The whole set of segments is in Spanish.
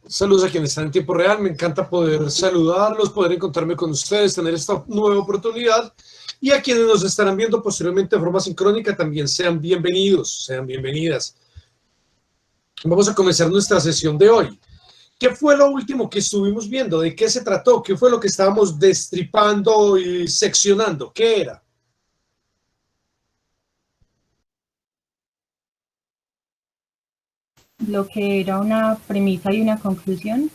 Saludos a quienes están en tiempo real. Me encanta poder saludarlos, poder encontrarme con ustedes, tener esta nueva oportunidad. Y a quienes nos estarán viendo posteriormente de forma sincrónica, también sean bienvenidos, sean bienvenidas. Vamos a comenzar nuestra sesión de hoy. ¿Qué fue lo último que estuvimos viendo? ¿De qué se trató? ¿Qué fue lo que estábamos destripando y seccionando? ¿Qué era? Lo que era una premisa y una conclusión.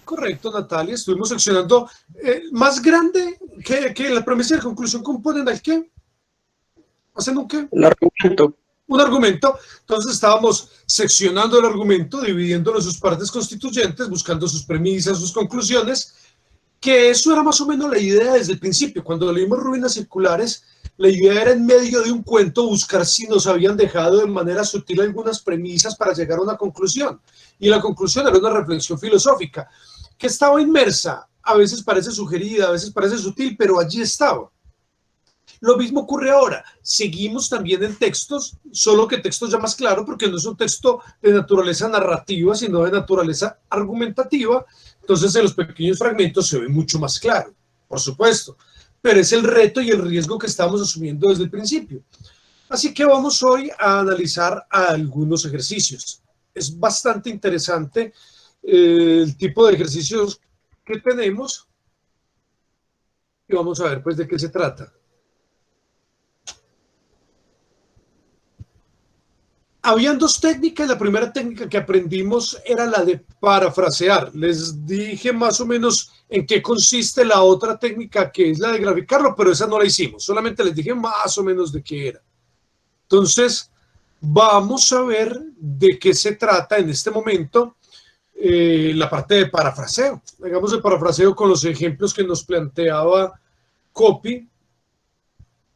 Correcto, Natalia. Estuvimos seccionando más grande que la premisa y la conclusión componen al qué. ¿Hacen un qué? El argumento. Un argumento. Entonces estábamos seccionando el argumento, dividiéndolo en sus partes constituyentes, buscando sus premisas, sus conclusiones, que eso era más o menos la idea desde el principio. Cuando leímos Ruinas Circulares, la idea era en medio de un cuento buscar si nos habían dejado de manera sutil algunas premisas para llegar a una conclusión. Y la conclusión era una reflexión filosófica que estaba inmersa, a veces parece sugerida, a veces parece sutil, pero allí estaba. Lo mismo ocurre ahora. Seguimos también en textos, solo que textos ya más claros, porque no es un texto de naturaleza narrativa, sino de naturaleza argumentativa. Entonces, en los pequeños fragmentos se ve mucho más claro, por supuesto. Pero es el reto y el riesgo que estamos asumiendo desde el principio. Así que vamos hoy a analizar algunos ejercicios. Es bastante interesante el tipo de ejercicios que tenemos y vamos a ver pues de qué se trata. Habían dos técnicas. La primera técnica que aprendimos era la de parafrasear. Les dije más o menos en qué consiste la otra técnica, que es la de graficarlo, pero esa no la hicimos. Solamente les dije más o menos de qué era. Entonces, vamos a ver de qué se trata en este momento la parte de parafraseo. Hagamos el parafraseo con los ejemplos que nos planteaba Copy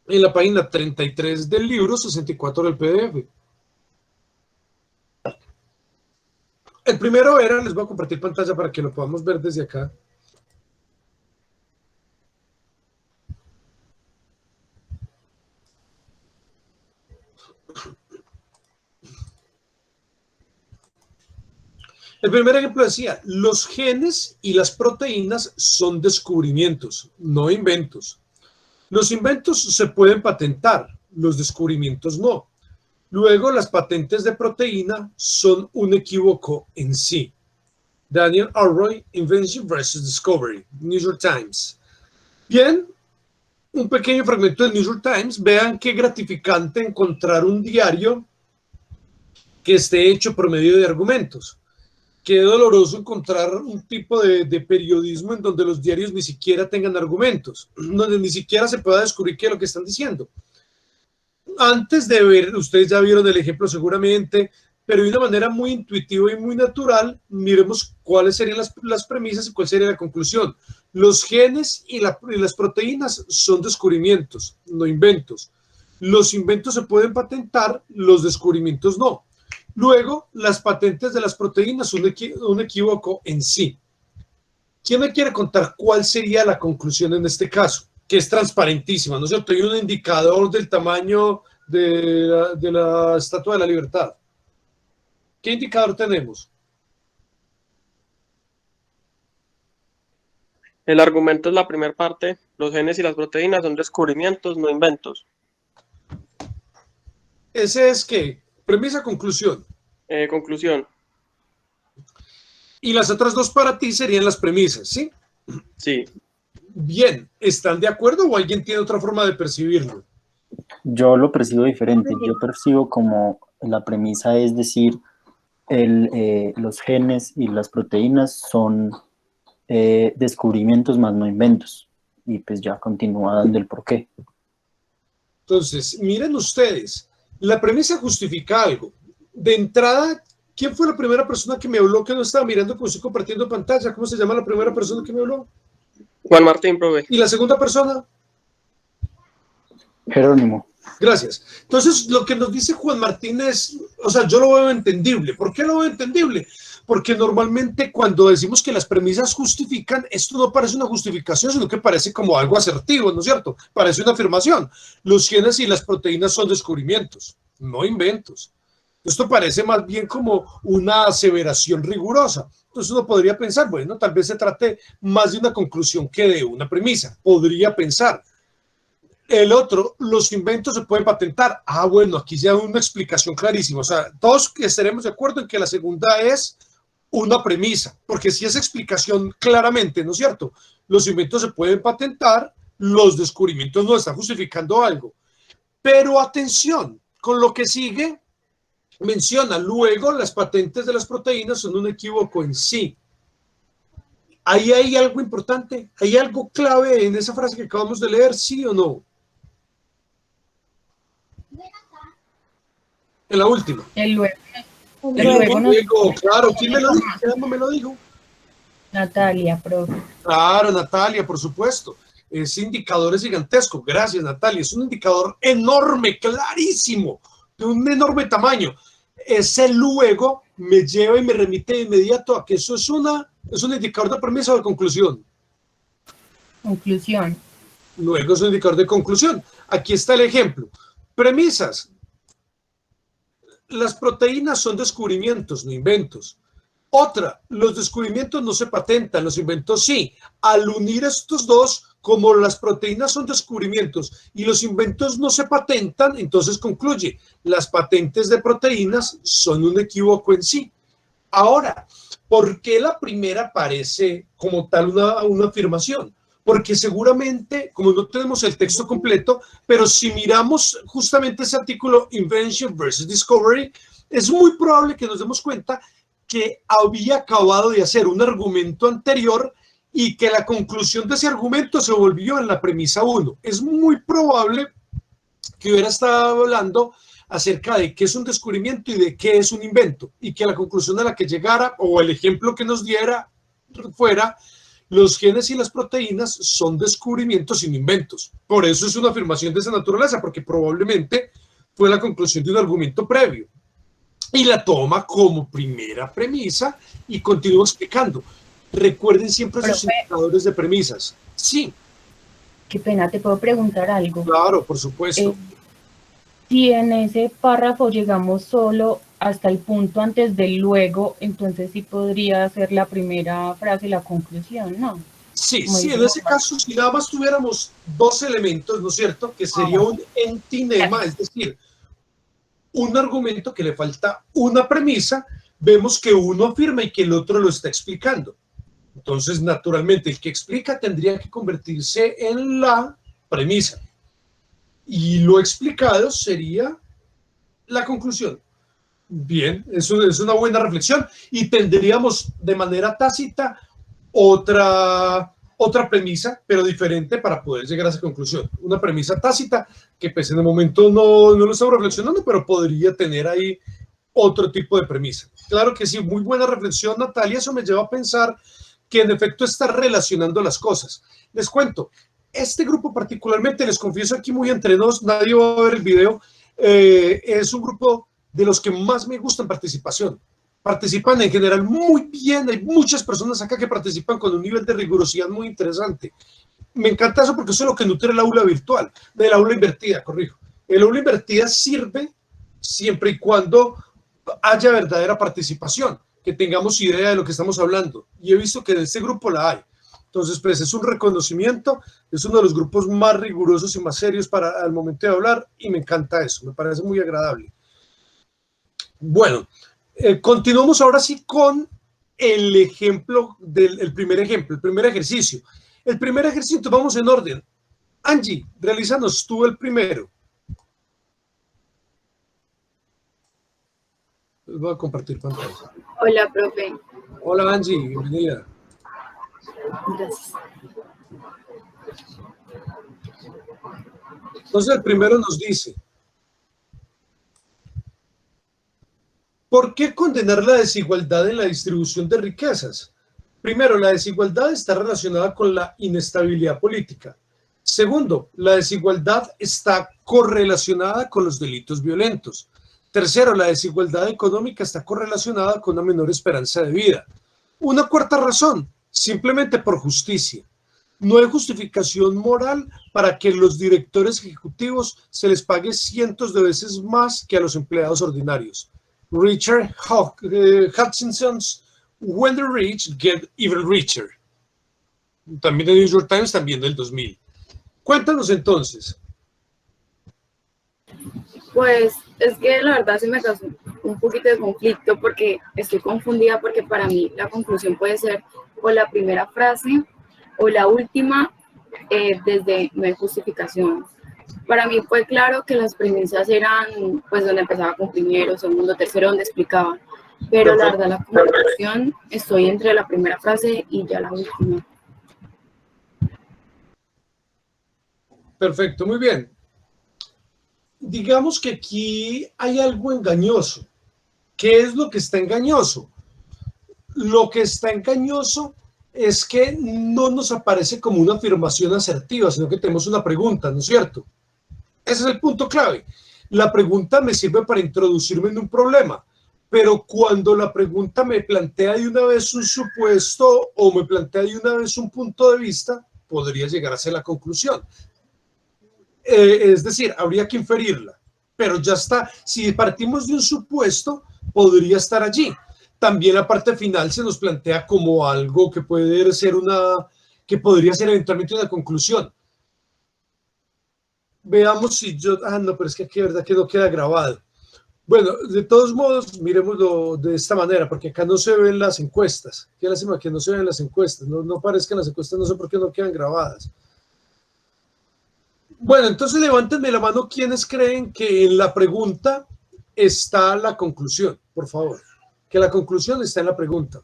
en la página 33 del libro, 64 del PDF. El primero era, les voy a compartir pantalla para que lo podamos ver desde acá. El primer ejemplo decía, los genes y las proteínas son descubrimientos, no inventos. Los inventos se pueden patentar, los descubrimientos no. Luego, las patentes de proteína son un equívoco en sí. Daniel Arroy, Invention versus Discovery, New York Times. Bien, un pequeño fragmento del New York Times. Vean qué gratificante encontrar un diario que esté hecho por medio de argumentos. Qué doloroso encontrar un tipo de periodismo en donde los diarios ni siquiera tengan argumentos, donde ni siquiera se pueda descubrir qué es lo que están diciendo. Antes de ver, ustedes ya vieron el ejemplo seguramente, pero de una manera muy intuitiva y muy natural, miremos cuáles serían las premisas y cuál sería la conclusión. Los genes y las proteínas son descubrimientos, no inventos. Los inventos se pueden patentar, los descubrimientos no. Luego, las patentes de las proteínas son un equívoco en sí. ¿Quién me quiere contar cuál sería la conclusión en este caso? Que es transparentísima, ¿no es cierto? Hay un indicador del tamaño de la Estatua de la Libertad. ¿Qué indicador tenemos? El argumento es la primera parte. Los genes y las proteínas son descubrimientos, no inventos. Ese es ¿qué? Premisa, conclusión. Conclusión. Y las otras dos para ti serían las premisas, ¿sí? Sí. Bien, ¿están de acuerdo o alguien tiene otra forma de percibirlo? Yo lo percibo diferente. Yo percibo como la premisa es decir, los genes y las proteínas son descubrimientos más no inventos. Y pues ya continúa dando el porqué. Entonces, miren ustedes, la premisa justifica algo. De entrada, ¿quién fue la primera persona que me habló que no estaba mirando como estoy compartiendo pantalla? ¿Cómo se llama la primera persona que me habló? Juan Martín, profe. ¿Y la segunda persona? Jerónimo. Gracias. Entonces, lo que nos dice Juan Martín es, o sea, yo lo veo entendible. ¿Por qué lo veo entendible? porque normalmente cuando decimos que las premisas justifican, esto no parece una justificación, sino que parece como algo asertivo, ¿no es cierto? Parece una afirmación. Los genes y las proteínas son descubrimientos, no inventos. Esto parece más bien como una aseveración rigurosa. Entonces uno podría pensar, bueno, tal vez se trate más de una conclusión que de una premisa. Podría pensar. El otro, los inventos se pueden patentar. Ah, bueno, aquí ya hay una explicación clarísima. O sea, todos estaremos de acuerdo en que la segunda es una premisa, porque si es explicación claramente, ¿no es cierto? Los inventos se pueden patentar, los descubrimientos no están justificando algo. Pero atención, con lo que sigue, menciona luego las patentes de las proteínas son un equívoco en sí. Ahí hay algo importante, hay algo clave en esa frase que acabamos de leer, ¿sí o no? En la última. El luego. Luego, claro, ¿quién me lo dijo? ¿Quién me lo dijo? Natalia, profe. Claro, Natalia, por supuesto. Ese indicador es gigantesco. Gracias, Natalia. Es un indicador enorme, clarísimo, de un enorme tamaño. Ese luego me lleva y me remite de inmediato a que eso es un indicador de premisa o de conclusión. Conclusión. Luego es un indicador de conclusión. Aquí está el ejemplo. Premisas. Las proteínas son descubrimientos, no inventos. Otra, los descubrimientos no se patentan, los inventos sí. Al unir estos dos, como las proteínas son descubrimientos y los inventos no se patentan, entonces concluye, las patentes de proteínas son un equívoco en sí. Ahora, ¿por qué la primera parece como tal una afirmación? Porque seguramente, como no tenemos el texto completo, pero si miramos justamente ese artículo Invention versus Discovery, es muy probable que nos demos cuenta que había acabado de hacer un argumento anterior y que la conclusión de ese argumento se volvió en la premisa 1. Es muy probable que hubiera estado hablando acerca de qué es un descubrimiento y de qué es un invento, y que la conclusión a la que llegara, o el ejemplo que nos diera, fuera: los genes y las proteínas son descubrimientos sin inventos. Por eso es una afirmación de esa naturaleza, porque probablemente fue la conclusión de un argumento previo. Y la toma como primera premisa y continúa explicando. Recuerden siempre esos indicadores de premisas. Sí. Qué pena, ¿te puedo preguntar algo? Claro, por supuesto. Si en ese párrafo llegamos solo hasta el punto antes del luego, entonces sí podría ser la primera frase la conclusión, ¿no? Sí, sí, en ese caso, si nada más tuviéramos dos elementos, ¿no es cierto? Que sería un entinema, es decir, un argumento que le falta una premisa, vemos que uno afirma y que el otro lo está explicando. Entonces, naturalmente, el que explica tendría que convertirse en la premisa. Y lo explicado sería la conclusión. Bien, eso es una buena reflexión. Y tendríamos de manera tácita otra premisa, pero diferente, para poder llegar a esa conclusión. Una premisa tácita que pues en el momento no lo estamos reflexionando, pero podría tener ahí otro tipo de premisa. Claro que sí, muy buena reflexión, Natalia. Eso me lleva a pensar que en efecto está relacionando las cosas. Les cuento, este grupo particularmente, les confieso aquí muy entre nos, nadie va a ver el video, es un grupo de los que más me gusta en participación. Participan en general muy bien, hay muchas personas acá que participan con un nivel de rigurosidad muy interesante. Me encanta eso porque eso es lo que nutre el aula virtual, del aula invertida, corrijo. El aula invertida sirve siempre y cuando haya verdadera participación, que tengamos idea de lo que estamos hablando. Y he visto que en este grupo la hay. Entonces, pues es un reconocimiento, es uno de los grupos más rigurosos y más serios para al momento de hablar, y me encanta eso, me parece muy agradable. Bueno, continuamos ahora sí con el ejemplo el primer ejercicio. El primer ejercicio, vamos en orden. Angie, realízanos tú el primero. Les voy a compartir pantalla. Hola, profe. Hola, Angie, bienvenida. Gracias. Entonces, el primero nos dice: ¿por qué condenar la desigualdad en la distribución de riquezas? Primero, la desigualdad está relacionada con la inestabilidad política. Segundo, la desigualdad está correlacionada con los delitos violentos. Tercero, la desigualdad económica está correlacionada con una menor esperanza de vida. Una cuarta razón, simplemente por justicia. No hay justificación moral para que los directores ejecutivos se les pague cientos de veces más que a los empleados ordinarios. Richard Hutchinson's When the Rich Get Even Richer. También de New York Times, también del 2000. Cuéntanos entonces. Pues es que la verdad se me causó un poquito de conflicto porque estoy confundida porque para mí la conclusión puede ser o la primera frase o la última desde no hay justificación. Para mí fue claro que las premisas eran pues donde empezaba con primero, segundo, tercero, donde explicaba. Pero la verdad la conclusión estoy entre la primera frase y ya la última. Perfecto, muy bien. Digamos que aquí hay algo engañoso. ¿Qué es lo que está engañoso? Lo que está engañoso es que no nos aparece como una afirmación asertiva, sino que tenemos una pregunta, ¿no es cierto? Ese es el punto clave. La pregunta me sirve para introducirme en un problema, pero cuando la pregunta me plantea de una vez un supuesto o me plantea de una vez un punto de vista, podría llegar a ser la conclusión. Es decir, habría que inferirla, pero ya está. Si partimos de un supuesto, podría estar allí. También la parte final se nos plantea como algo que puede ser que podría ser eventualmente una conclusión. Veamos si yo, no, pero es que aquí de verdad que no queda grabado. Bueno, de todos modos, miremoslo de esta manera, porque acá no se ven las encuestas. Qué lástima que no se ven las encuestas, no parezcan las encuestas, no sé por qué no quedan grabadas. Bueno, entonces levántenme la mano quienes creen que en la pregunta está la conclusión, por favor. Que la conclusión está en la pregunta.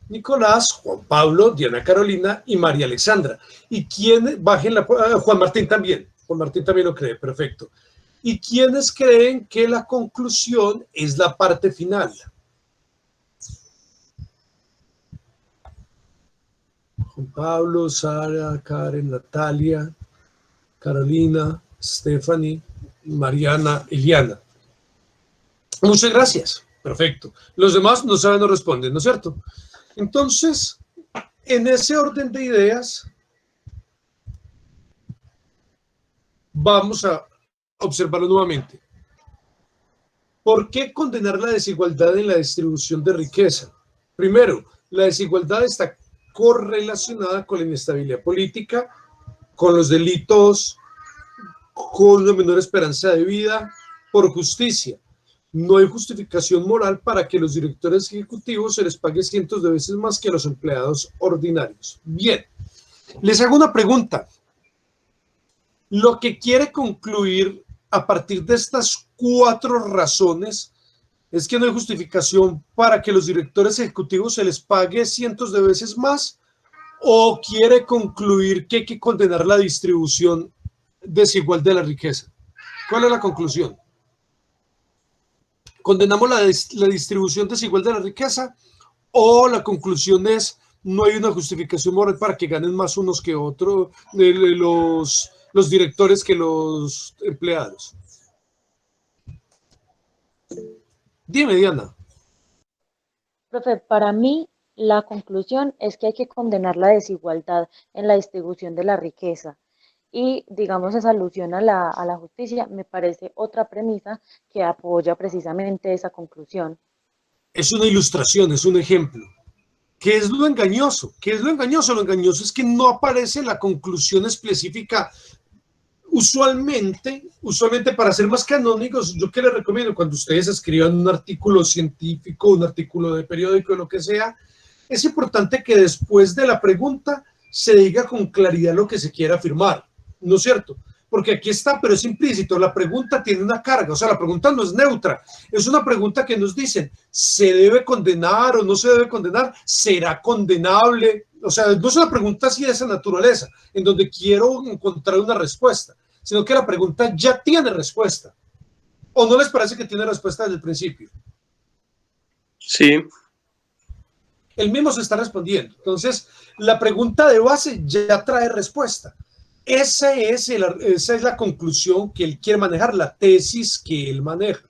Nicolás, Juan Pablo, Diana Carolina y María Alexandra. ¿Y quién? Bajen la... Juan Martín también. Juan Martín también lo cree, perfecto. ¿Y quiénes creen que la conclusión es la parte final? Juan Pablo, Sara, Karen, Natalia, Carolina, Stephanie, Mariana, Eliana. Muchas gracias. Perfecto. Los demás no saben o responden, ¿no es cierto? Entonces, en ese orden de ideas, vamos a observarlo nuevamente. ¿Por qué condenar la desigualdad en la distribución de riqueza? Primero, la desigualdad está correlacionada con la inestabilidad política, con los delitos, con una menor esperanza de vida, por justicia. No hay justificación moral para que los directores ejecutivos se les pague cientos de veces más que a los empleados ordinarios. Bien, les hago una pregunta. Lo que quiere concluir a partir de estas 4 razones es que no hay justificación para que los directores ejecutivos se les pague cientos de veces más, o quiere concluir que hay que condenar la distribución desigual de la riqueza. ¿Cuál es la conclusión? ¿Condenamos la distribución desigual de la riqueza o la conclusión es no hay una justificación moral para que ganen más unos que otros los directores que los empleados? Dime, Diana. Profe, para mí la conclusión es que hay que condenar la desigualdad en la distribución de la riqueza. Y, digamos, esa alusión a la justicia me parece otra premisa que apoya precisamente esa conclusión. Es una ilustración, es un ejemplo. ¿Qué es lo engañoso? ¿Qué es lo engañoso? Lo engañoso es que no aparece la conclusión específica. Usualmente para ser más canónicos, yo que les recomiendo cuando ustedes escriban un artículo científico, un artículo de periódico, lo que sea, es importante que después de la pregunta se diga con claridad lo que se quiere afirmar, ¿no es cierto? Porque aquí está, pero es implícito, la pregunta tiene una carga, o sea, la pregunta no es neutra, es una pregunta que nos dicen, ¿se debe condenar o no se debe condenar? ¿Será condenable? O sea, no es una pregunta así de esa naturaleza, en donde quiero encontrar una respuesta, sino que la pregunta ya tiene respuesta. ¿O no les parece que tiene respuesta desde el principio? Sí. Él mismo se está respondiendo. Entonces, la pregunta de base ya trae respuesta. Esa es la conclusión que él quiere manejar, la tesis que él maneja.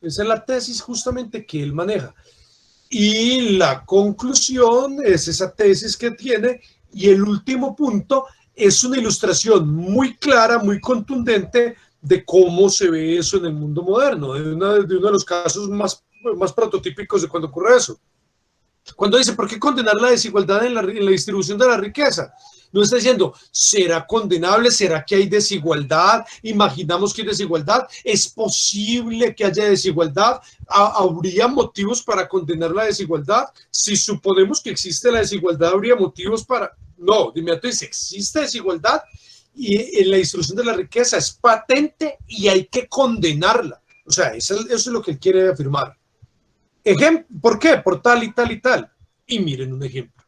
Esa es la tesis justamente que él maneja. Y la conclusión es esa tesis que tiene. Y el último punto es una ilustración muy clara, muy contundente de cómo se ve eso en el mundo moderno, de uno de los casos más prototípicos de cuando ocurre eso. Cuando dice, ¿por qué condenar la desigualdad en la distribución de la riqueza? No está diciendo, ¿será condenable? ¿Será que hay desigualdad? ¿Imaginamos que hay desigualdad? ¿Es posible que haya desigualdad? ¿Habría motivos para condenar la desigualdad? Si suponemos que existe la desigualdad, ¿habría motivos para...? No, de inmediato dice, existe desigualdad y en la distribución de la riqueza es patente y hay que condenarla. O sea, eso es lo que él quiere afirmar. ¿Por qué? Por tal y tal y tal. Y miren un ejemplo.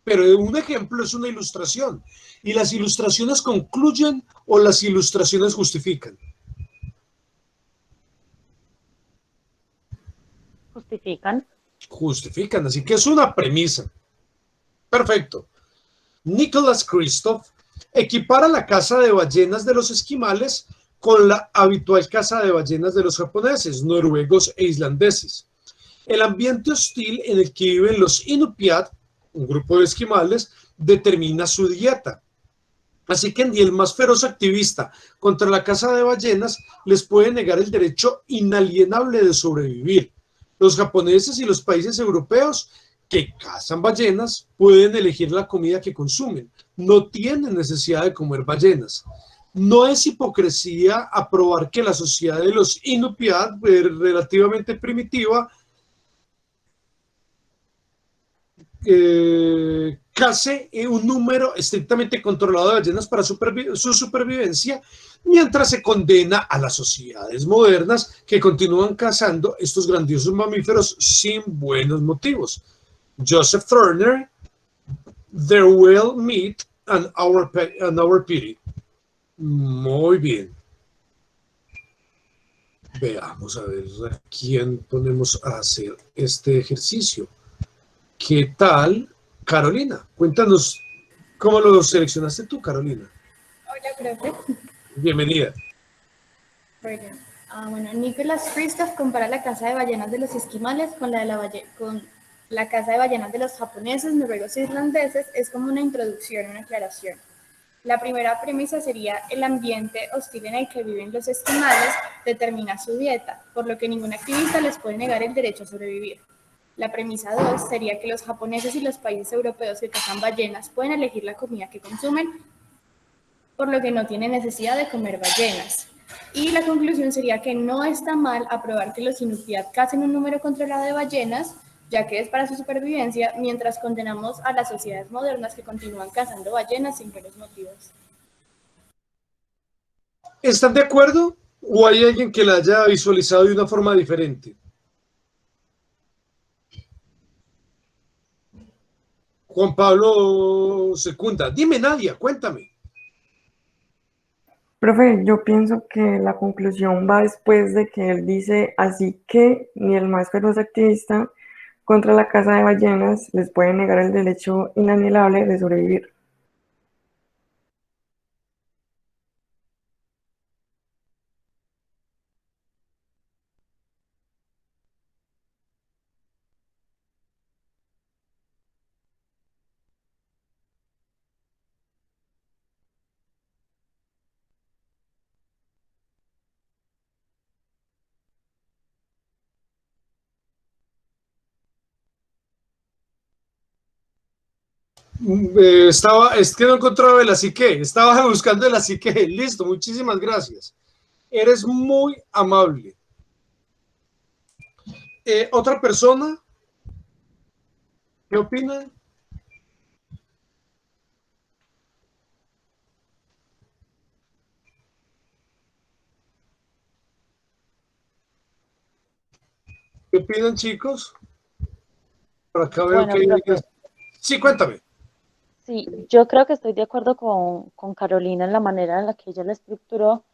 Pero un ejemplo es una ilustración. ¿Y las ilustraciones concluyen o las ilustraciones justifican? Justifican. Justifican, así que es una premisa. Perfecto. Nicholas Kristof equipara la caza de ballenas de los esquimales con la habitual caza de ballenas de los japoneses, noruegos e islandeses. El ambiente hostil en el que viven los Inupiat, un grupo de esquimales, determina su dieta. Así que ni el más feroz activista contra la caza de ballenas les puede negar el derecho inalienable de sobrevivir. Los japoneses y los países europeos que cazan ballenas pueden elegir la comida que consumen. No tienen necesidad de comer ballenas. No es hipocresía aprobar que la sociedad de los Inupiat, relativamente primitiva, case un número estrictamente controlado de ballenas para su supervivencia, mientras se condena a las sociedades modernas que continúan cazando estos grandiosos mamíferos sin buenos motivos. Joseph Turner, Their Well Meat and Our Pity. Muy bien. Veamos a ver a quién ponemos a hacer este ejercicio. ¿Qué tal, Carolina? Cuéntanos cómo lo seleccionaste tú, Carolina. Hola, profe. Bienvenida. Bueno, Nicholas Kristof compara la caza de ballenas de los esquimales con la caza de ballenas de los japoneses, noruegos e irlandeses. Es como una introducción, una aclaración. La primera premisa sería el ambiente hostil en el que viven los esquimales determina su dieta, por lo que ningún activista les puede negar el derecho a sobrevivir. La premisa 2 sería que los japoneses y los países europeos que cazan ballenas pueden elegir la comida que consumen, por lo que no tienen necesidad de comer ballenas. Y la conclusión sería que no está mal aprobar que los Inupiat cacen un número controlado de ballenas, ya que es para su supervivencia, mientras condenamos a las sociedades modernas que continúan cazando ballenas sin buenos motivos. ¿Están de acuerdo o hay alguien que la haya visualizado de una forma diferente? Juan Pablo Secunda. Dime, Nadia, cuéntame. Profe, yo pienso que la conclusión va después de que él dice, así que ni el más feroz activista contra la caza de ballenas les puede negar el derecho inalienable de sobrevivir. Es que no encontraba el así que, estaba buscando el así que, listo, muchísimas gracias. Eres muy amable. ¿Otra persona? ¿Qué opina? ¿Qué opinan, chicos? Por acá veo Bueno, que... profe, Sí, cuéntame. sí, yo creo que estoy de acuerdo con Carolina en la manera en la que ella la estructuró,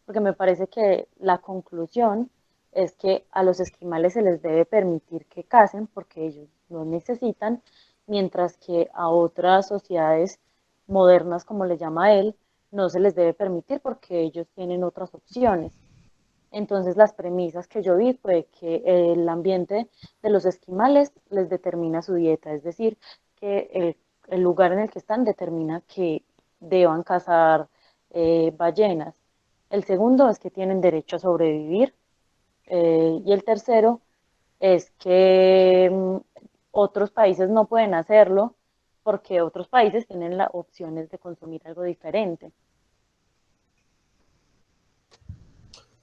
porque me parece que la conclusión es que a los esquimales se les debe permitir que casen porque ellos lo necesitan, mientras que a otras sociedades modernas, como le llama él, no se les debe permitir porque ellos tienen otras opciones. Entonces las premisas que yo vi fue que el ambiente de los esquimales les determina su dieta, es decir, que el lugar en el que están determina que deban cazar ballenas. El segundo es que tienen derecho a sobrevivir, y el tercero es que otros países no pueden hacerlo porque otros países tienen las opciones de consumir algo diferente.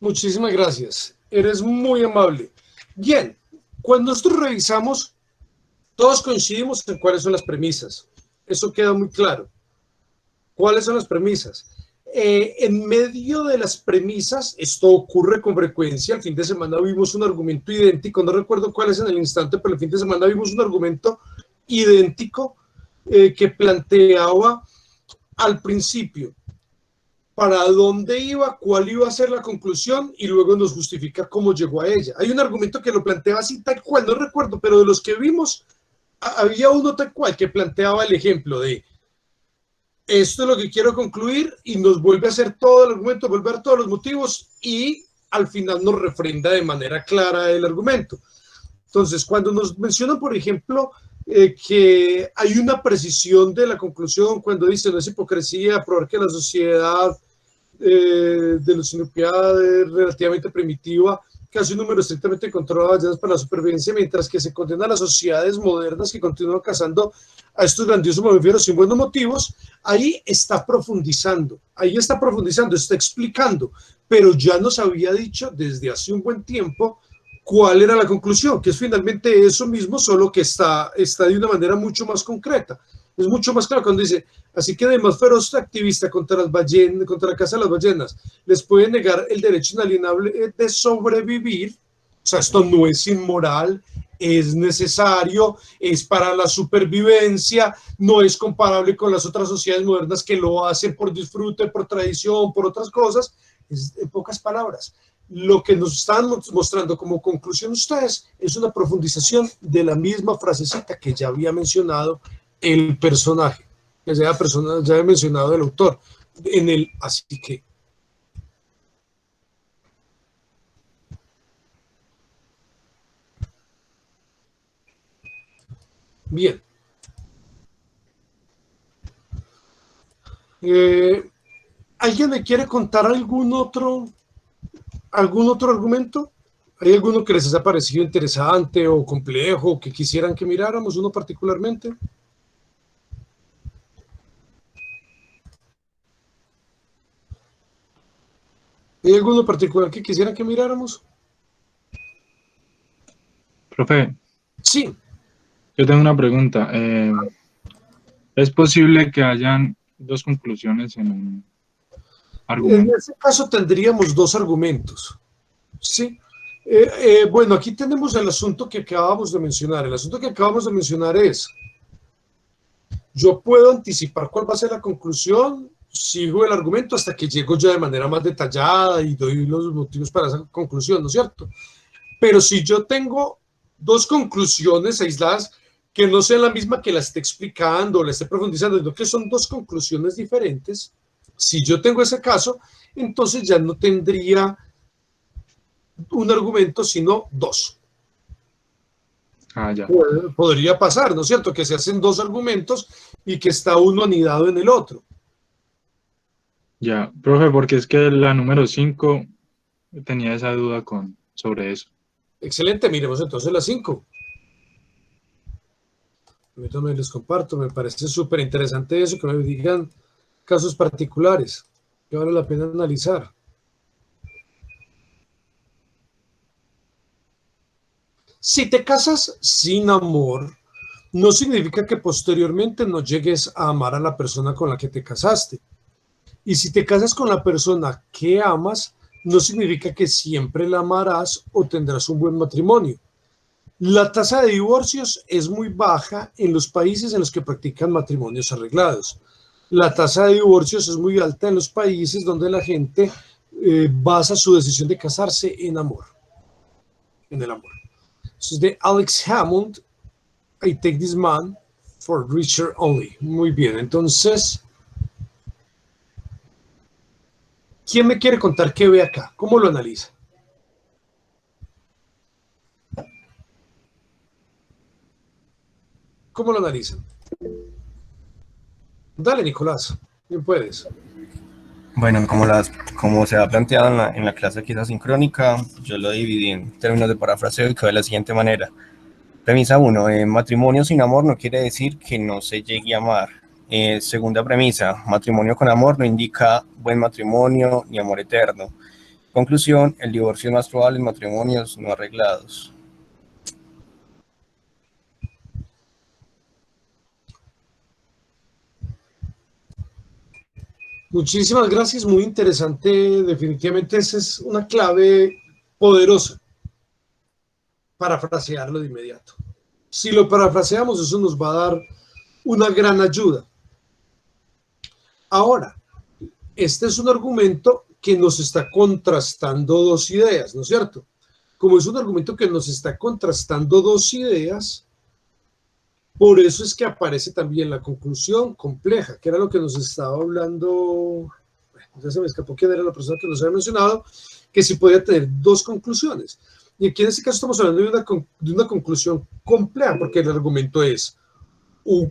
Muchísimas gracias. Eres muy amable. Bien, cuando nosotros revisamos, todos coincidimos en cuáles son las premisas. Eso queda muy claro. ¿Cuáles son las premisas? En medio de las premisas, esto ocurre con frecuencia. El fin de semana vimos un argumento idéntico, no recuerdo cuál es en el instante, pero el fin de semana vimos un argumento idéntico que planteaba al principio para dónde iba, cuál iba a ser la conclusión y luego nos justifica cómo llegó a ella. Hay un argumento que lo planteaba así tal cual, no recuerdo, pero de los que vimos, había uno tal cual que planteaba el ejemplo de esto es lo que quiero concluir y nos vuelve a hacer todo el argumento, vuelve a dar todos los motivos y al final nos refrenda de manera clara el argumento. Entonces, cuando nos mencionan, por ejemplo, que hay una precisión de la conclusión cuando dice no es hipocresía probar que la sociedad de los Inupiat es relativamente primitiva, casi un número estrictamente controlado de ballenas para la supervivencia, mientras que se condena a las sociedades modernas que continúan cazando a estos grandiosos mamíferos sin buenos motivos. Ahí está profundizando, está explicando, pero ya nos había dicho desde hace un buen tiempo cuál era la conclusión, que es finalmente eso mismo, solo que está de una manera mucho más concreta. Es mucho más claro cuando dice, así que el más feroz activista contra las ballenas, contra la caza de las ballenas, les puede negar el derecho inalienable de sobrevivir. O sea, esto no es inmoral, es necesario, es para la supervivencia, no es comparable con las otras sociedades modernas que lo hacen por disfrute, por tradición, por otras cosas. Es, en pocas palabras, lo que nos están mostrando como conclusión ustedes es una profundización de la misma frasecita que ya había mencionado el personaje, que ya había mencionado el autor, en el así que. Bien. ¿Alguien me quiere contar algún otro argumento? ¿Hay alguno que les haya parecido interesante o complejo, o que quisieran que miráramos, uno particularmente? ¿Hay alguno particular que quisieran que miráramos? Profe. Sí. Yo tengo una pregunta. ¿Es posible que hayan dos conclusiones en un argumento? En ese caso tendríamos dos argumentos. Sí. Bueno, aquí tenemos el asunto que acabamos de mencionar. El asunto que acabamos de mencionar es, yo puedo anticipar cuál va a ser la conclusión, sigo el argumento hasta que llego ya de manera más detallada y doy los motivos para esa conclusión, ¿no es cierto? Pero si yo tengo dos conclusiones aisladas que no sean la misma que la esté explicando o la esté profundizando, sino que son dos conclusiones diferentes, si yo tengo ese caso, entonces ya no tendría un argumento, sino dos. Ya. Podría pasar, ¿no es cierto? Que se hacen dos argumentos y que está uno anidado en el otro. Ya, profe, porque es que la número 5 tenía esa duda sobre eso. Excelente, miremos entonces la 5. Permítanme, les comparto, me parece súper interesante eso, que me digan casos particulares que vale la pena analizar. Si te casas sin amor, no significa que posteriormente no llegues a amar a la persona con la que te casaste. Y si te casas con la persona que amas, no significa que siempre la amarás o tendrás un buen matrimonio. La tasa de divorcios es muy baja en los países en los que practican matrimonios arreglados. La tasa de divorcios es muy alta en los países donde la gente basa su decisión de casarse en amor. En el amor. Entonces, de Alex Hammond, I Take This Man for Richer Only. Muy bien, entonces ¿Quién me quiere contar qué ve acá? ¿Cómo lo analiza? ¿Cómo lo analizan? Dale, Nicolás, bien puedes. Bueno, como se ha planteado en la clase quizá sincrónica, yo lo dividí en términos de parafraseo y quedó de la siguiente manera. Premisa 1, matrimonio sin amor no quiere decir que no se llegue a amar. Segunda premisa, matrimonio con amor no indica buen matrimonio ni amor eterno. Conclusión, el divorcio es más probable en matrimonios no arreglados. Muchísimas gracias, muy interesante. Definitivamente esa es una clave poderosa. Parafrasearlo de inmediato. Si lo parafraseamos, eso nos va a dar una gran ayuda. Ahora, este es un argumento que nos está contrastando dos ideas, ¿no es cierto? Como es un argumento que nos está contrastando dos ideas, por eso es que aparece también la conclusión compleja, que era lo que nos estaba hablando, ya se me escapó quién era la persona que nos había mencionado, que sí podía tener dos conclusiones. Y aquí en este caso estamos hablando de una conclusión compleja, porque el argumento es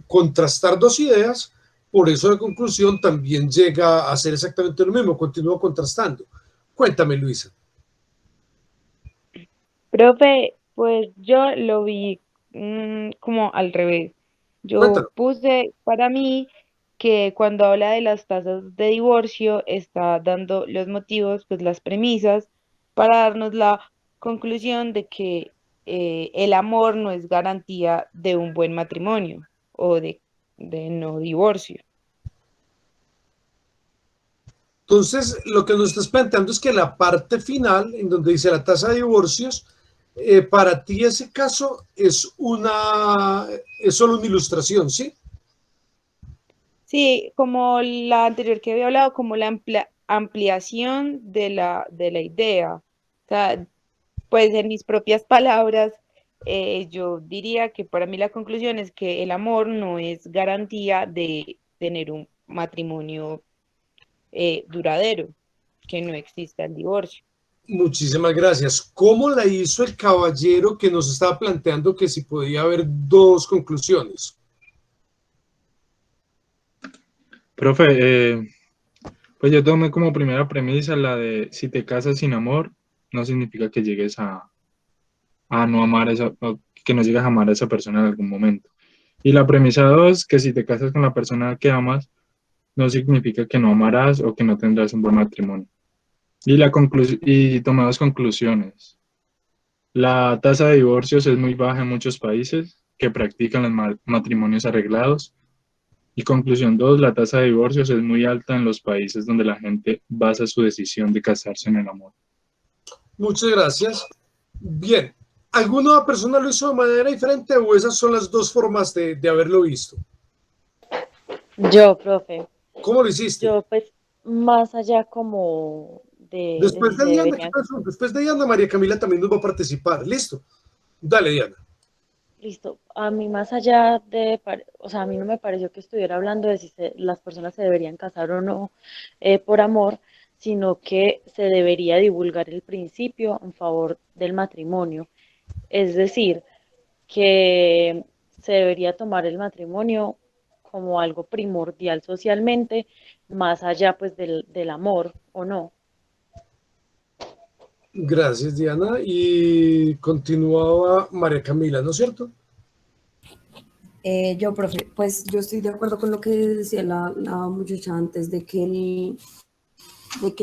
contrastar dos ideas, por eso la conclusión también llega a ser exactamente lo mismo, continúa contrastando. Cuéntame, Luisa. Profe, pues yo lo vi como al revés. Yo Cuéntalo. puse para mí que cuando habla de las tasas de divorcio está dando los motivos, pues las premisas, para darnos la conclusión de que el amor no es garantía de un buen matrimonio o de no divorcio. Entonces, lo que nos estás planteando es que la parte final, en donde dice la tasa de divorcios, para ti ese caso es solo una ilustración, ¿sí? Sí, como la anterior que había hablado, como la ampliación de la idea. O sea, pues en mis propias palabras, yo diría que para mí la conclusión es que el amor no es garantía de tener un matrimonio duradero, que no exista el divorcio. Muchísimas gracias. ¿Cómo la hizo el caballero que nos estaba planteando que si podía haber dos conclusiones? Profe, pues yo tomé como primera premisa la de si te casas sin amor, no significa que llegues a no amar que no llegues a amar a esa persona en algún momento. Y la premisa 2, que si te casas con la persona que amas, no significa que no amarás o que no tendrás un buen matrimonio. Y tomé dos conclusiones. La tasa de divorcios es muy baja en muchos países que practican los matrimonios arreglados. Y conclusión 2, la tasa de divorcios es muy alta en los países donde la gente basa su decisión de casarse en el amor. Muchas gracias. Bien, ¿alguna persona lo hizo de manera diferente o esas son las dos formas de haberlo visto? Yo, profe. ¿Cómo lo hiciste? Yo, pues, más allá como de Después si de se Diana, deberían... después de Diana, María Camila también nos va a participar. ¿Listo? Dale, Diana. Listo. A mí más allá de, o sea, a mí no me pareció que estuviera hablando de si las personas se deberían casar o no por amor, sino que se debería divulgar el principio en favor del matrimonio. Es decir, que se debería tomar el matrimonio como algo primordial socialmente, más allá pues del amor o no. Gracias, Diana. Y continuaba María Camila, ¿no es cierto? Yo, profe, pues yo estoy de acuerdo con lo que decía la muchacha antes, de que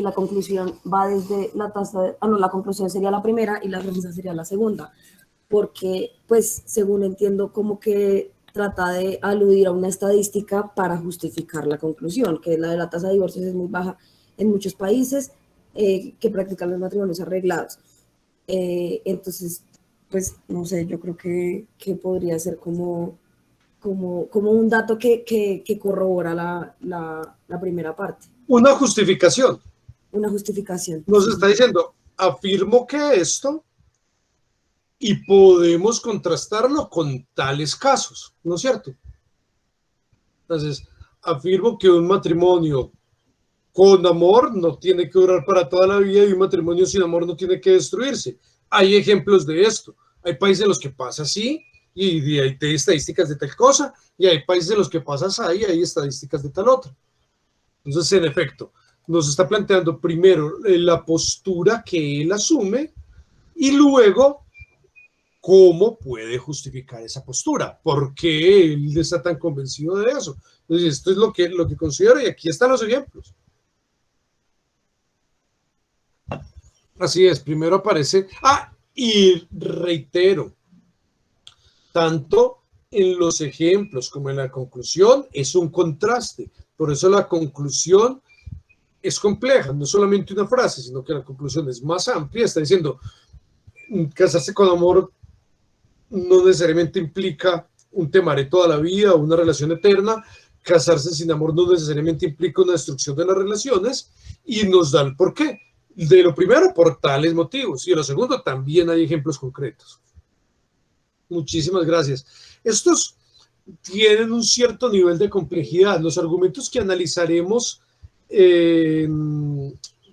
la conclusión va desde la tasa de, no, la conclusión sería la primera y la premisa sería la segunda, porque, pues, según entiendo, como que trata de aludir a una estadística para justificar la conclusión, que la de la tasa de divorcios es muy baja en muchos países que practican los matrimonios arreglados. Entonces, pues, no sé, yo creo que podría ser como un dato que corrobora la primera parte. Una justificación. Una justificación. Nos está diciendo, afirmo que esto y podemos contrastarlo con tales casos, ¿no es cierto? Entonces, afirmo que un matrimonio con amor no tiene que durar para toda la vida y un matrimonio sin amor no tiene que destruirse. Hay ejemplos de esto. Hay países en los que pasa así y hay estadísticas de tal cosa, y hay países en los que pasa así y hay estadísticas de tal otra. Entonces, en efecto, nos está planteando primero la postura que él asume y luego cómo puede justificar esa postura, por qué él está tan convencido de eso. Entonces, esto es lo que considero y aquí están los ejemplos. Así es, primero aparece, y reitero, tanto en los ejemplos como en la conclusión es un contraste, por eso la conclusión es compleja, no solamente una frase, sino que la conclusión es más amplia, está diciendo, casarse con amor no necesariamente implica un temaré toda la vida o una relación eterna, casarse sin amor no necesariamente implica una destrucción de las relaciones, y nos da el porqué. De lo primero, por tales motivos, y de lo segundo, también hay ejemplos concretos. Muchísimas gracias. Estos tienen un cierto nivel de complejidad. Los argumentos que analizaremos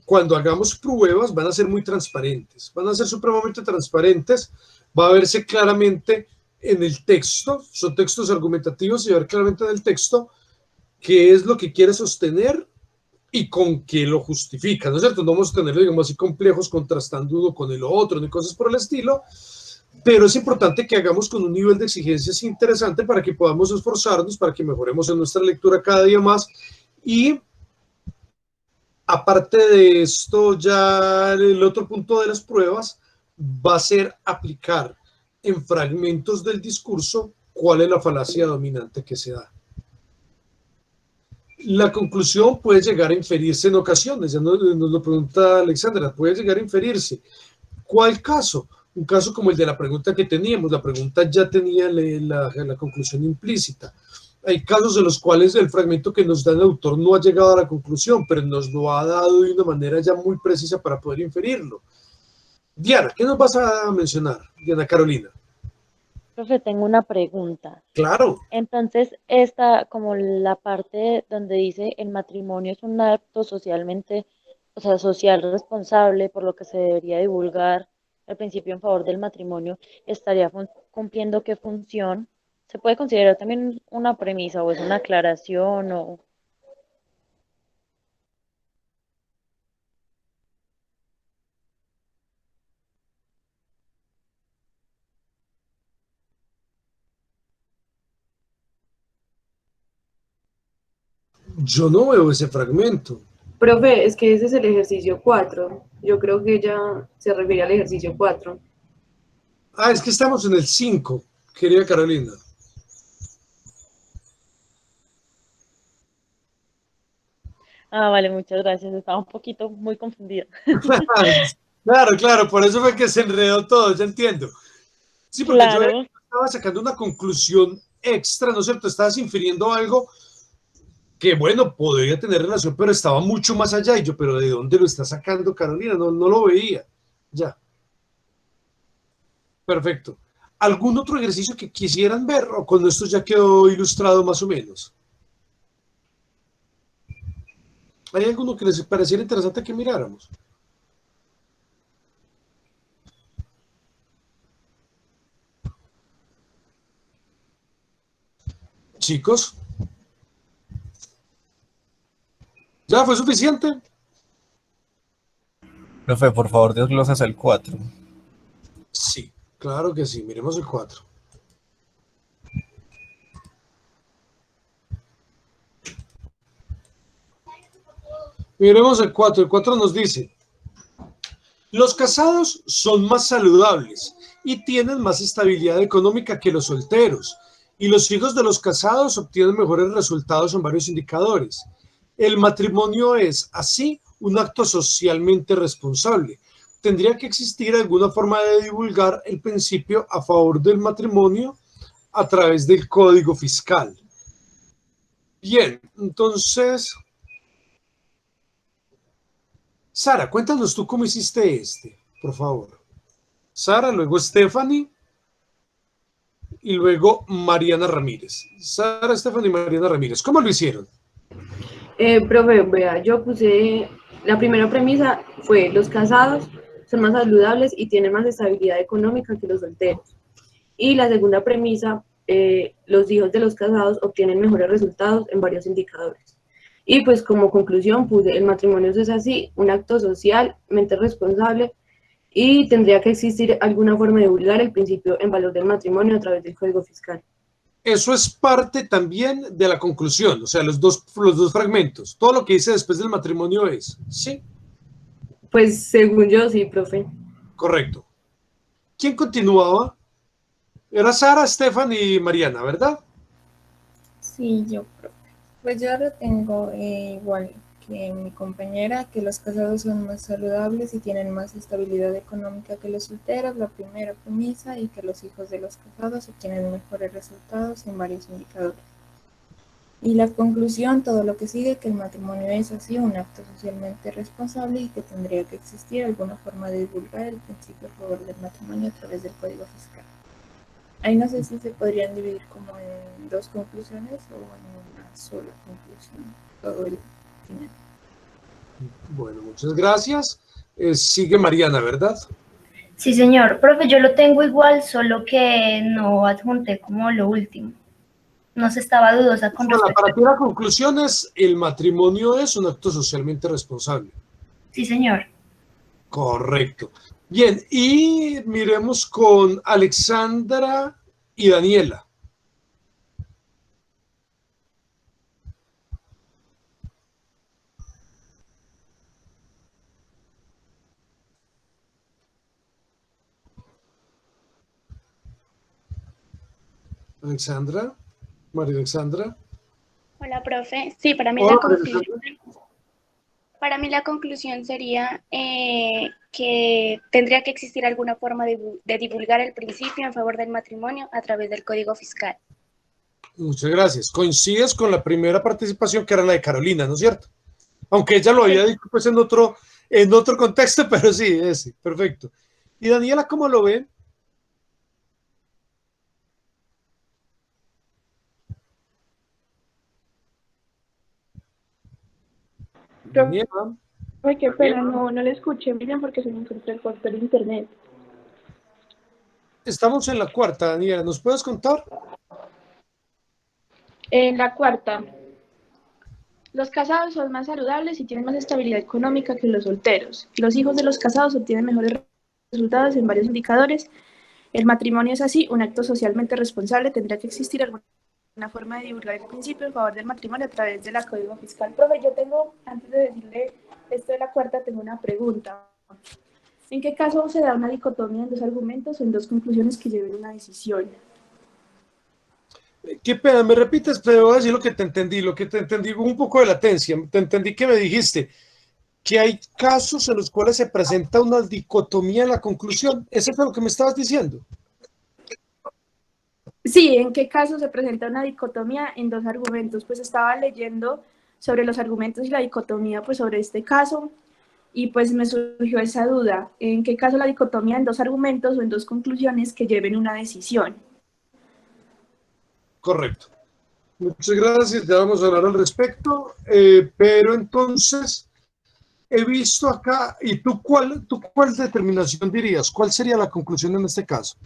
cuando hagamos pruebas van a ser muy transparentes, van a ser supremamente transparentes, va a verse claramente en el texto, son textos argumentativos y va a ver claramente en el texto qué es lo que quiere sostener y con qué lo justifica, ¿no es cierto? No vamos a tener, digamos así, complejos contrastando uno con el otro, ni cosas por el estilo, pero es importante que hagamos con un nivel de exigencias interesante para que podamos esforzarnos, para que mejoremos en nuestra lectura cada día más. Y aparte de esto, ya el otro punto de las pruebas va a ser aplicar en fragmentos del discurso cuál es la falacia dominante que se da. La conclusión puede llegar a inferirse en ocasiones, ya nos lo pregunta Alexandra, puede llegar a inferirse. ¿Cuál caso? Un caso como el de la pregunta que teníamos, la pregunta ya tenía la conclusión implícita. Hay casos en los cuales el fragmento que nos da el autor no ha llegado a la conclusión, pero nos lo ha dado de una manera ya muy precisa para poder inferirlo. Diana, ¿qué nos vas a mencionar? Diana Carolina. Profe, tengo una pregunta. Claro. Entonces, esta, como la parte donde dice el matrimonio es un acto socialmente, o sea, social responsable, por lo que se debería divulgar el principio en favor del matrimonio, ¿estaría cumpliendo qué función? ¿Se puede considerar también una premisa o es una aclaración o...? Yo no veo ese fragmento. Profe, es que ese es el ejercicio 4. Yo creo que ella se refiere al ejercicio 4. Es que estamos en el 5, querida Carolina. Vale, muchas gracias. Estaba un poquito muy confundida. Claro, por eso fue que se enredó todo, ya entiendo. Sí, porque claro. Yo estaba sacando una conclusión extra, ¿no es cierto? Estabas infiriendo algo que, bueno, podría tener relación, pero estaba mucho más allá. Y yo, ¿pero de dónde lo está sacando Carolina? No lo veía. Ya. Perfecto. ¿Algún otro ejercicio que quisieran ver o con esto ya quedó ilustrado más o menos? ¿Hay alguno que les pareciera interesante que miráramos? Chicos. ¿Ya fue suficiente? Profe, por favor, desglosas el 4. Sí, claro que sí. Miremos el 4. Miremos el 4. El 4 nos dice: los casados son más saludables y tienen más estabilidad económica que los solteros, y los hijos de los casados obtienen mejores resultados en varios indicadores. El matrimonio es, así, un acto socialmente responsable. Tendría que existir alguna forma de divulgar el principio a favor del matrimonio a través del Código Fiscal. Bien, entonces... Sara, cuéntanos tú cómo hiciste por favor. Sara, luego Stephanie y luego Mariana Ramírez. Sara, Stephanie y Mariana Ramírez. ¿Cómo lo hicieron? Profe, vea, yo puse, la primera premisa fue los casados son más saludables y tienen más estabilidad económica que los solteros. Y la segunda premisa, los hijos de los casados obtienen mejores resultados en varios indicadores. Y pues como conclusión puse, el matrimonio es así, un acto socialmente responsable y tendría que existir alguna forma de divulgar el principio en valor del matrimonio a través del Código Fiscal. Eso es parte también de la conclusión, o sea, los dos fragmentos. Todo lo que dice después del matrimonio es, ¿sí? Pues según yo, sí, profe. Correcto. ¿Quién continuaba? Era Sara, Estefan y Mariana, ¿verdad? Sí, yo, profe. Pues yo lo tengo igual que mi compañera, que los casados son más saludables y tienen más estabilidad económica que los solteros, la primera premisa, y que los hijos de los casados obtienen mejores resultados en varios indicadores. Y la conclusión, todo lo que sigue, que el matrimonio es así un acto socialmente responsable y que tendría que existir alguna forma de divulgar el principio a favor del matrimonio a través del Código Fiscal. Ahí no sé si se podrían dividir como en dos conclusiones o en una sola conclusión, todo el final. Bueno, muchas gracias. Sigue Mariana, ¿verdad? Sí, señor. Profe, yo lo tengo igual, solo que no adjunté como lo último. No se estaba dudosa con respecto. Para ti la conclusión es, el matrimonio es un acto socialmente responsable. Sí, señor. Correcto. Bien, y miremos con Alexandra y Daniela. Alexandra, María Alexandra. Hola, profe. Sí, para mí la conclusión sería que tendría que existir alguna forma de divulgar el principio en favor del matrimonio a través del Código Fiscal. Muchas gracias. Coincides con la primera participación, que era la de Carolina, ¿no es cierto? Aunque ella lo había dicho pues en otro contexto, pero sí, ese, perfecto. ¿Y Daniela cómo lo ve? Daniela. Ay, qué pena, no le escuché bien porque se me encontró el corto de internet. Estamos en la cuarta, Daniela, ¿nos puedes contar? En la cuarta, los casados son más saludables y tienen más estabilidad económica que los solteros. Los hijos de los casados obtienen mejores resultados en varios indicadores. El matrimonio es así, un acto socialmente responsable. Tendría que existir alguna forma de divulgar el principio en favor del matrimonio a través de la Código Fiscal. Profe, yo tengo, antes de decirle esto de la cuarta, tengo una pregunta. ¿En qué caso se da una dicotomía en dos argumentos o en dos conclusiones que lleven una decisión? Qué pena, me repites, pero voy a decir lo que te entendí con un poco de latencia. Te entendí que me dijiste que hay casos en los cuales se presenta una dicotomía en la conclusión. ¿Eso es lo que me estabas diciendo? Sí, ¿en qué caso se presenta una dicotomía en dos argumentos? Pues estaba leyendo sobre los argumentos y la dicotomía pues sobre este caso y pues me surgió esa duda. ¿En qué caso la dicotomía en dos argumentos o en dos conclusiones que lleven una decisión? Correcto. Muchas gracias, ya vamos a hablar al respecto, pero entonces he visto acá, ¿y tú cuál determinación dirías? ¿Cuál sería la conclusión en este caso?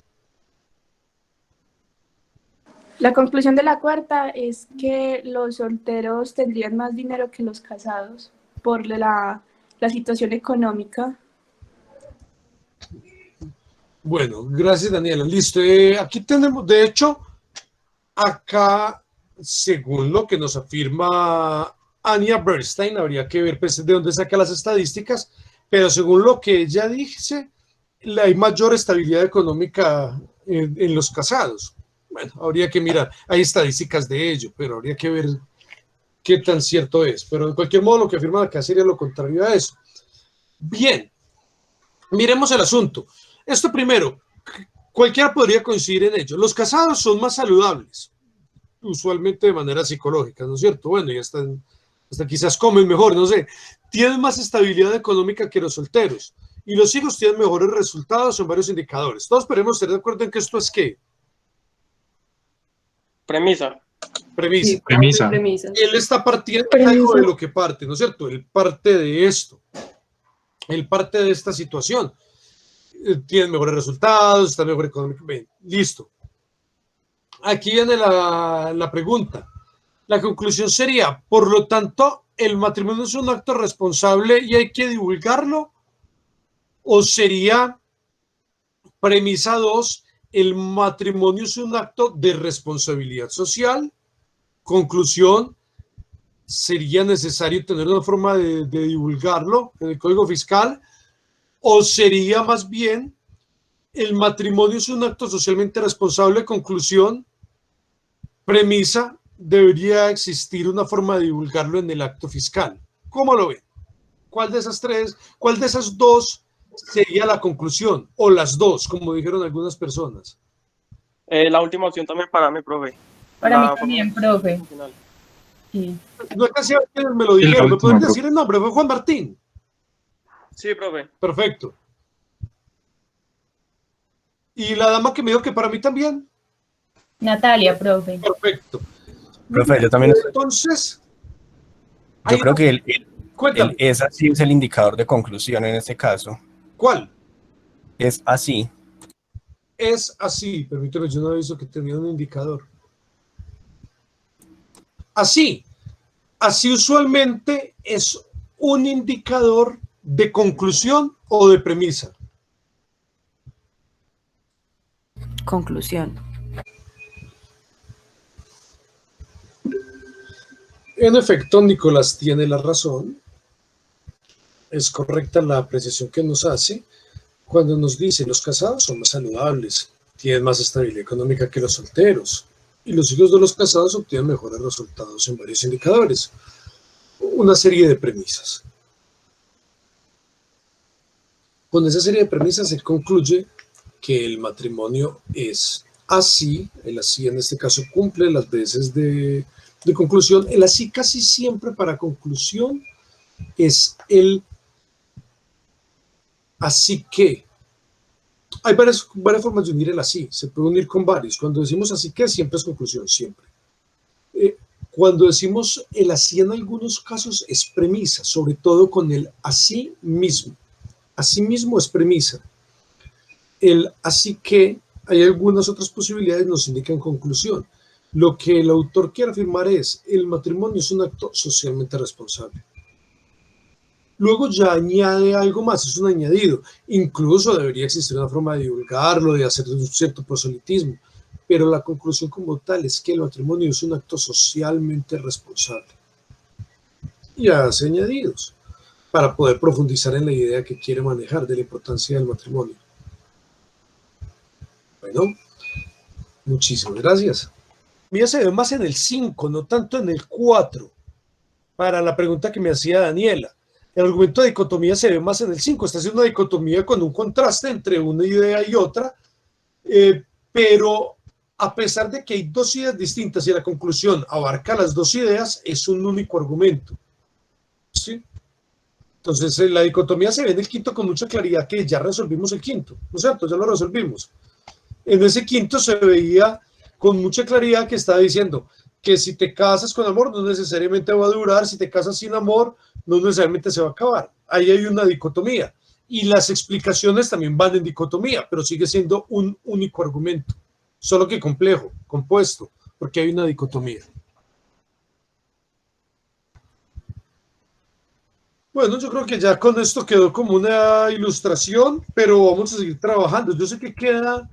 La conclusión de la cuarta es que los solteros tendrían más dinero que los casados por la situación económica. Bueno, gracias Daniela, listo. Aquí tenemos, de hecho, acá, según lo que nos afirma Anya Bernstein, habría que ver pues, de dónde saca las estadísticas, pero según lo que ella dice, hay mayor estabilidad económica en los casados. Bueno, habría que mirar, hay estadísticas de ello, pero habría que ver qué tan cierto es. Pero de cualquier modo, lo que afirman acá sería lo contrario a eso. Bien, miremos el asunto. Esto primero, cualquiera podría coincidir en ello. Los casados son más saludables, usualmente de manera psicológica, ¿no es cierto? Bueno, y hasta quizás comen mejor, no sé. Tienen más estabilidad económica que los solteros. Y los hijos tienen mejores resultados en varios indicadores. Todos podemos estar de acuerdo en que esto es ¿qué? Premisa. Premisa. Sí, Premisa. premisa. Él está partiendo de algo de lo que parte, ¿no es cierto? Él parte de esto. Él parte de esta situación. Tiene mejores resultados, está mejor económicamente. Listo. Aquí viene la pregunta. La conclusión sería, por lo tanto, ¿el matrimonio es un acto responsable y hay que divulgarlo? ¿O sería premisa 2, el matrimonio es un acto de responsabilidad social? Conclusión, ¿sería necesario tener una forma de divulgarlo en el Código Fiscal? ¿O sería más bien el matrimonio es un acto socialmente responsable? Conclusión, premisa, debería existir una forma de divulgarlo en el acto fiscal. ¿Cómo lo ven? ¿Cuál de esas tres, cuál de esas dos sería la conclusión? O las dos, como dijeron algunas personas. La última opción también para mí, profe. Para mí La también, profe. Sí. No alcancé a ver quiénes me lo dijeron. ¿Me pueden decir el nombre? Fue Juan Martín. Sí, profe. Perfecto. ¿Y la dama que me dijo que para mí también? Natalia, profe. Perfecto. Profe, yo también Entonces, yo creo que ese sí es el indicador de conclusión en este caso. ¿cuál? Es así. Es así. Permíteme, yo no he visto que tenía un indicador. Así. Así usualmente es un indicador de conclusión o de premisa. Conclusión. En efecto, Nicolás tiene la razón. Es correcta la apreciación que nos hace cuando nos dice los casados son más saludables, tienen más estabilidad económica que los solteros y los hijos de los casados obtienen mejores resultados en varios indicadores. Una serie de premisas. Con esa serie de premisas se concluye que el matrimonio es así, el así en este caso cumple las veces de conclusión, el así casi siempre para conclusión es el así que. Hay varias formas de unir el así, se puede unir con varios. Cuando decimos así que siempre es conclusión, siempre. Cuando decimos el así en algunos casos es premisa, sobre todo con el así mismo. Así mismo es premisa. El así que hay algunas otras posibilidades nos indican conclusión. Lo que el autor quiere afirmar es el matrimonio es un acto socialmente responsable. Luego ya añade algo más, es un añadido. Incluso debería existir una forma de divulgarlo, de hacer un cierto proselitismo. Pero la conclusión como tal es que el matrimonio es un acto socialmente responsable. Y hace añadidos para poder profundizar en la idea que quiere manejar de la importancia del matrimonio. Bueno, muchísimas gracias. Mira, se ve más en el 5, no tanto en el 4, para la pregunta que me hacía Daniela. El argumento de dicotomía se ve más en el 5, está haciendo una dicotomía con un contraste entre una idea y otra, pero a pesar de que hay dos ideas distintas y la conclusión abarca las dos ideas, es un único argumento. ¿Sí? Entonces, la dicotomía se ve en el quinto con mucha claridad que ya resolvimos el quinto, ¿no es cierto? Ya lo resolvimos. En ese quinto se veía con mucha claridad que estaba diciendo que si te casas con amor no necesariamente va a durar, si te casas sin amor no necesariamente se va a acabar. Ahí hay una dicotomía y las explicaciones también van en dicotomía, pero sigue siendo un único argumento, solo que complejo, compuesto, porque hay una dicotomía. Bueno, yo creo que ya con esto quedó como una ilustración, pero vamos a seguir trabajando. Yo sé que queda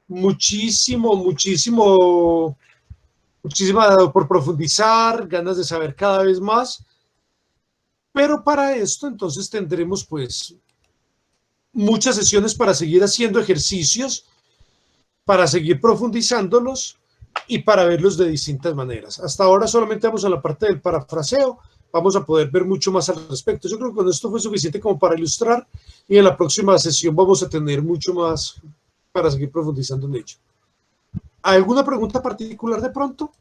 muchísima por profundizar, ganas de saber cada vez más, pero para esto entonces tendremos pues muchas sesiones para seguir haciendo ejercicios, para seguir profundizándolos y para verlos de distintas maneras. Hasta ahora solamente vamos a la parte del parafraseo, vamos a poder ver mucho más al respecto. Yo creo que con esto fue suficiente como para ilustrar y en la próxima sesión vamos a tener mucho más para seguir profundizando en ello. ¿Alguna pregunta particular de pronto?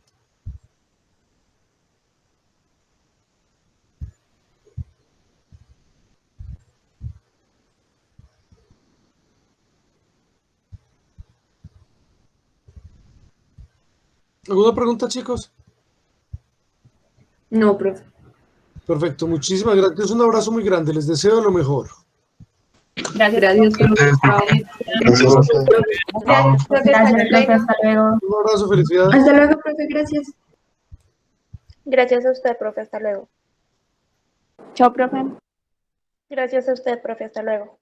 ¿Alguna pregunta, chicos? No, profe. Perfecto, muchísimas gracias. Un abrazo muy grande. Les deseo lo mejor. Gracias, profe. Gracias, profe, hasta luego. Un abrazo, felicidades. Hasta luego, profe, gracias. Gracias a usted, profe, hasta luego. Chao, profe. Gracias a usted, profe, hasta luego.